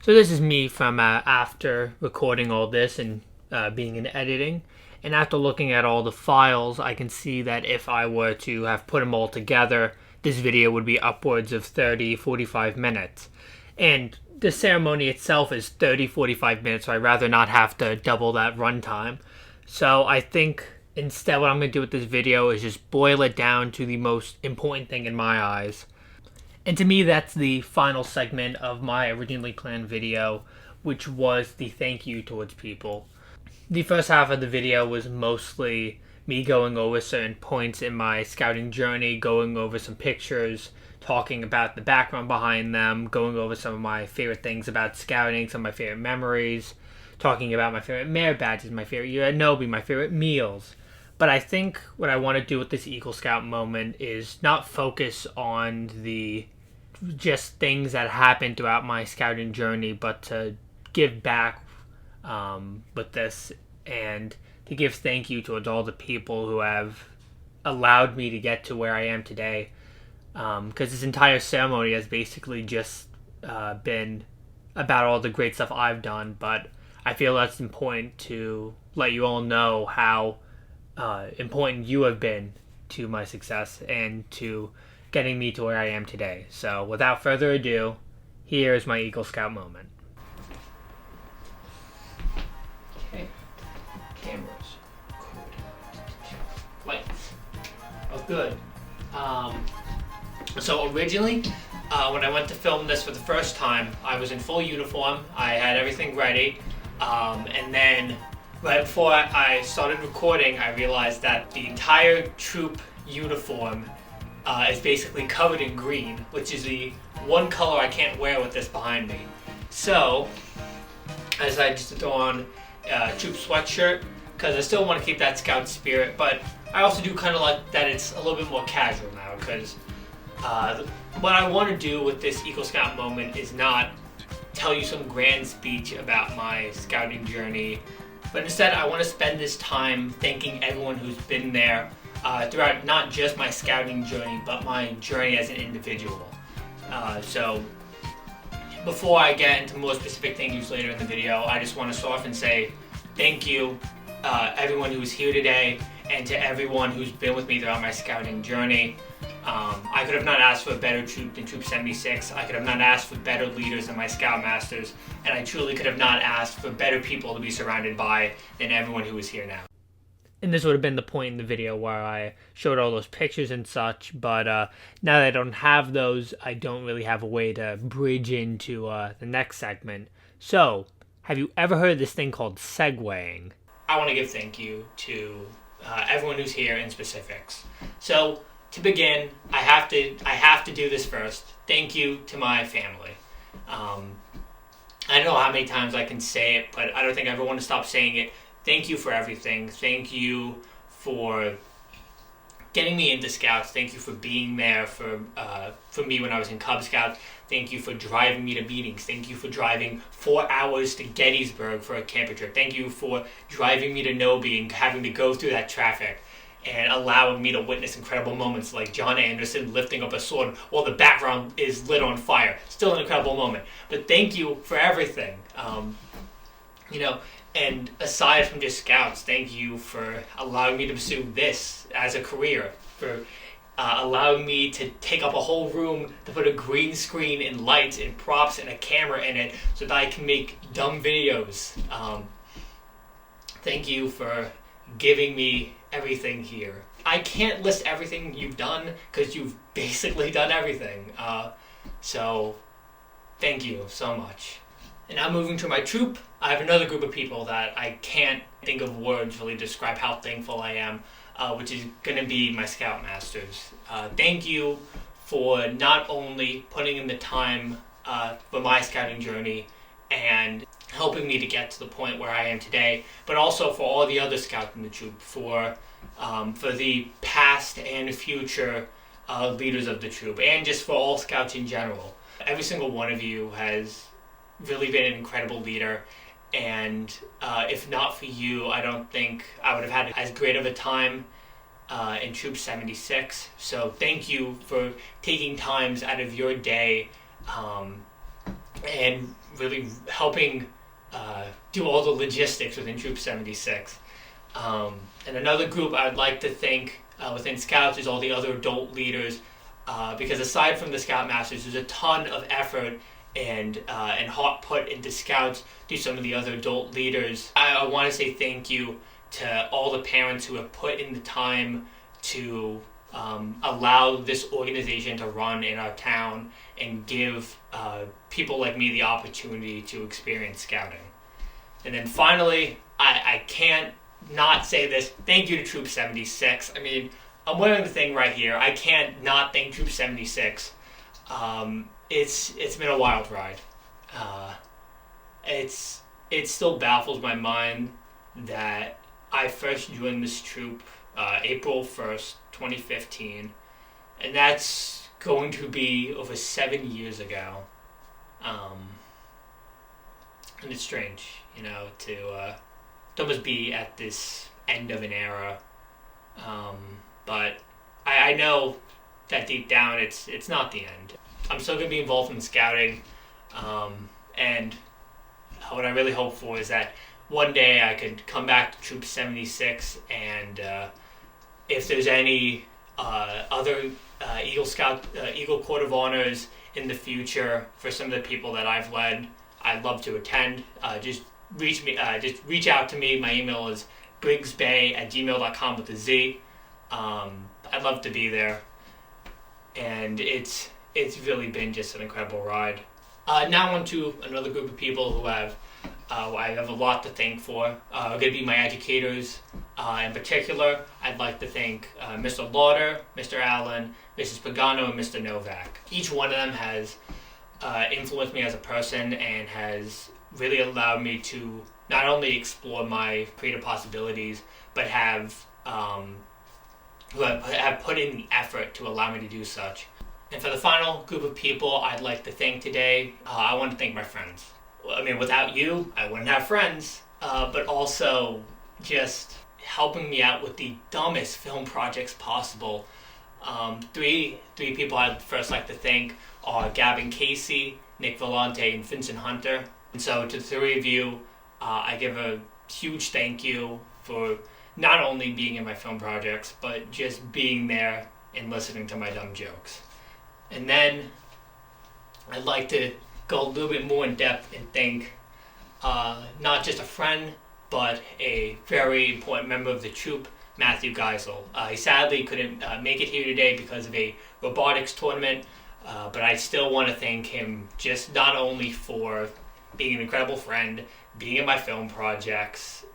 So this is me from after recording all this and being in editing. And after looking at all the files, I can see that if I were to have put them all together, this video would be upwards of 30-45 minutes. And the ceremony itself is 30-45 minutes, so I'd rather not have to double that runtime. So I think instead what I'm going to do with this video is just boil it down to the most important thing in my eyes. And to me, that's the final segment of my originally planned video, which was the thank you towards people. The first half of the video was mostly me going over certain points in my scouting journey, going over some pictures, talking about the background behind them, going over some of my favorite things about scouting, some of my favorite memories, talking about my favorite merit badges, my favorite year at Nobi, my favorite meals. But I think what I want to do with this Eagle Scout moment is not focus on the just things that happened throughout my scouting journey, but to give back with this and to give thank you towards all the people who have allowed me to get to where I am today. Because this entire ceremony has basically just been about all the great stuff I've done, but I feel that's important to let you all know how important you have been to my success and to getting me to where I am today. So without further ado, here is my Eagle Scout moment. Okay, cameras, good, lights, oh good. So originally, when I went to film this for the first time, I was in full uniform, I had everything ready, and then right before I started recording, I realized that the entire troop uniform is basically covered in green, which is the one color I can't wear with this behind me. So I decided just to throw on a troop sweatshirt because I still want to keep that scout spirit, but I also do kind of like that it's a little bit more casual now because what I want to do with this Eagle Scout moment is not tell you some grand speech about my scouting journey, but instead I want to spend this time thanking everyone who's been there throughout not just my scouting journey, but my journey as an individual. So before I get into more specific thank yous later in the video, I just want to start off and say thank you everyone who's here today and to everyone who's been with me throughout my scouting journey. I could have not asked for a better troop than Troop 76. I could have not asked for better leaders than my Scoutmasters, and I truly could have not asked for better people to be surrounded by than everyone who is here now. And this would have been the point in the video where I showed all those pictures and such, but now that I don't have those, I don't really have a way to bridge into the next segment. So, have you ever heard of this thing called segueing? I want to give thank you to everyone who's here in specifics. So, to begin, I have to do this first. Thank you to my family. I don't know how many times I can say it, but I don't think I ever want to stop saying it. Thank you for everything. Thank you for getting me into Scouts. Thank you for being there for me when I was in Cub Scouts. Thank you for driving me to meetings. Thank you for driving 4 hours to Gettysburg for a camping trip. Thank you for driving me to Nobi and having to go through that traffic and allowing me to witness incredible moments like John Anderson lifting up a sword while the background is lit on fire. Still an incredible moment. But thank you for everything. And aside from just Scouts, thank you for allowing me to pursue this as a career, for allowing me to take up a whole room to put a green screen and lights and props and a camera in it so that I can make dumb videos. Thank you for giving me everything here. I can't list everything you've done because you've basically done everything. So thank you so much. And now moving to my troop, I have another group of people that I can't think of words really to describe how thankful I am, which is going to be my Scoutmasters. Thank you for not only putting in the time for my scouting journey and helping me to get to the point where I am today, but also for all the other Scouts in the troop, for the past and future leaders of the troop, and just for all Scouts in general. Every single one of you has really been an incredible leader, and if not for you, I don't think I would have had as great of a time in Troop 76. So thank you for taking times out of your day and really helping do all the logistics within Troop 76. And another group I'd like to thank within Scouts is all the other adult leaders, because aside from the Scoutmasters, there's a ton of effort and heart put into Scouts through some of the other adult leaders. I want to say thank you to all the parents who have put in the time to allow this organization to run in our town and give people like me the opportunity to experience Scouting. And then finally, I can't not say this. Thank you to Troop 76. I mean, I'm wearing the thing right here. I can't not thank Troop 76. It's been a wild ride. It still baffles my mind that I first joined this troop April 1st, 2015, and that's going to be over 7 years ago. And it's strange, to almost be at this end of an era. But I know that deep down it's not the end. I'm still going to be involved in Scouting, and what I really hope for is that one day I could come back to Troop 76, and if there's any other Eagle Court of Honors in the future for some of the people that I've led, I'd love to attend. Just reach out to me. My email is briggsbay@gmail.com with a Z. I'd love to be there, and it's really been just an incredible ride. Now on to another group of people who I have a lot to thank for. Are going to be my educators. In particular, I'd like to thank Mr. Lauder, Mr. Allen, Mrs. Pagano, and Mr. Novak. Each one of them has influenced me as a person and has really allowed me to not only explore my creative possibilities, but have put in the effort to allow me to do such. And for the final group of people I'd like to thank today, I want to thank my friends. I mean, without you, I wouldn't have friends, but also just helping me out with the dumbest film projects possible. Three people I'd first like to thank are Gavin Casey, Nick Vellante, and Vincent Hunter. And so to the three of you, I give a huge thank you for not only being in my film projects, but just being there and listening to my dumb jokes. And then I'd like to go a little bit more in depth and thank not just a friend, but a very important member of the troop, Matthew Geisel. He sadly couldn't make it here today because of a robotics tournament, but I still want to thank him just not only for being an incredible friend, being in my film projects,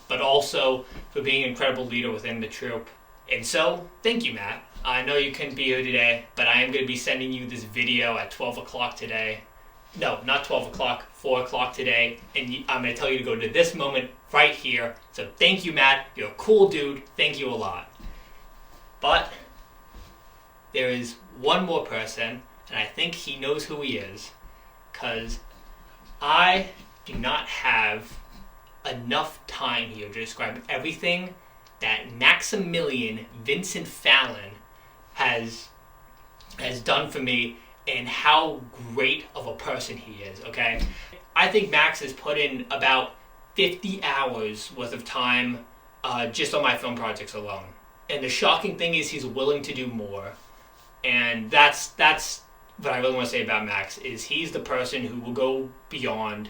but also for being an incredible leader within the troop. And so, thank you, Matt. I know you couldn't be here today, but I am going to be sending you this video at 12 o'clock today. No, not 12 o'clock, 4 o'clock today. And I'm going to tell you to go to this moment right here. So thank you, Matt. You're a cool dude. Thank you a lot. But there is one more person, and I think he knows who he is, because I do not have enough time here to describe everything that Maximilian Vincent Fallon has done for me and how great of a person he is, okay? I think Max has put in about 50 hours worth of time just on my film projects alone. And the shocking thing is he's willing to do more. And that's what I really want to say about Max, is he's the person who will go beyond.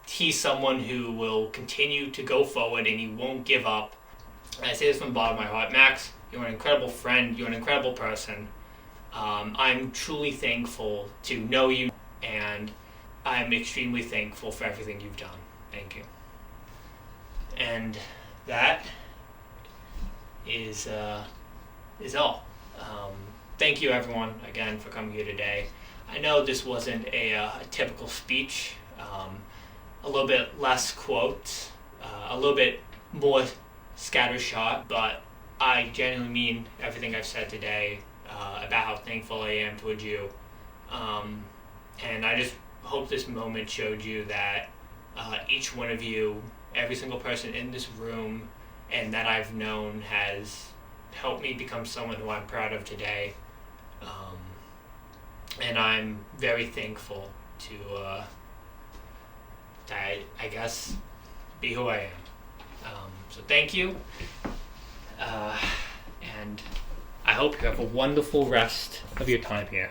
He's someone who will continue to go forward and he won't give up. And I say this from the bottom of my heart. Max, you're an incredible friend. You're an incredible person. I'm truly thankful to know you, and I'm extremely thankful for everything you've done. Thank you. And that is all. Thank you, everyone, again, for coming here today. I know this wasn't a typical speech. A little bit less quotes, a little bit more scattershot, but I genuinely mean everything I've said today about how thankful I am towards you. And I just hope this moment showed you that each one of you, every single person in this room and that I've known, has helped me become someone who I'm proud of today. and I'm very thankful to, I guess, be who I am. So thank you, and I hope you have a wonderful rest of your time here.